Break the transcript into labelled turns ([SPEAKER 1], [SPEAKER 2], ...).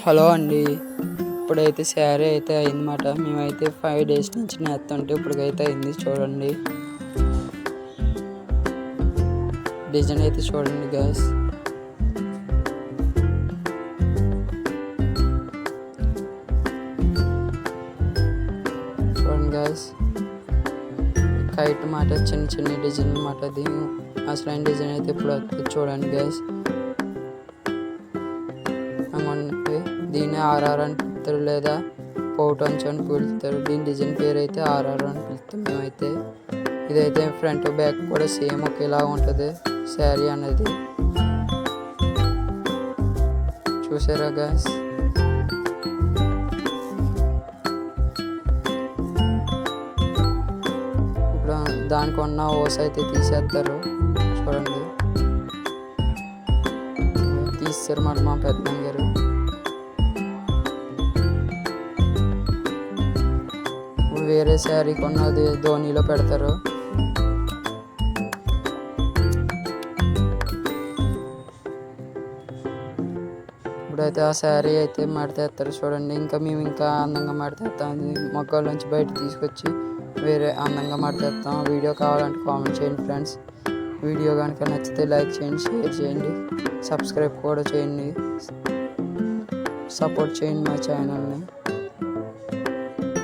[SPEAKER 1] Hello అండి. ఇప్పుడైతే శారీ అయితే అయిందన్నమాట. మేమైతే 5 days నుంచి నేస్తుంటే ఇప్పటికైతే అయింది. చూడండి డిజైన్ అయితే చూడండి గాయస్. చూడండి గాయస్, కైట్ మాట చిన్న చిన్న డిజైన్ అన్నమాట. అది అసలైన డిజైన్ అయితే ఇప్పుడు వస్తుంది చూడండి గాయస్. దీన్ని ఆర్ఆర్ అని పిలుస్తారు, లేదా పౌటంచు అని పిలుస్తారు. దీని డిజైన్ పేరు అయితే ఆర్ఆర్ అని పిలుస్తాం మేమైతే. ఇదైతే ఫ్రంట్ బ్యాక్ కూడా సేమ్ ఒకేలా ఉంటుంది శారీ అనేది. చూసారా గాయస్? ఇప్పుడు దానికి ఉన్న ఓస్ అయితే తీసేస్తారు చూడండి. తీస్తారు మాట మా పెద్దమ్మ గారు. వేరే శారీ కొన్నది ధోనిలో పెడతారు. ఇప్పుడైతే ఆ శారీ అయితే మడతేస్తారు చూడండి. మేము ఇంకా అందంగా మడతేస్తాం. మొక్కల నుంచి బయట తీసుకొచ్చి వేరే అందంగా మడతేస్తాం. వీడియో కావాలంటే కామెంట్ చేయండి ఫ్రెండ్స్. వీడియో కనుక నచ్చితే లైక్ చేయండి, షేర్ చేయండి, సబ్స్క్రైబ్ కూడా చేయండి, సపోర్ట్ చేయండి మా ఛానల్ని.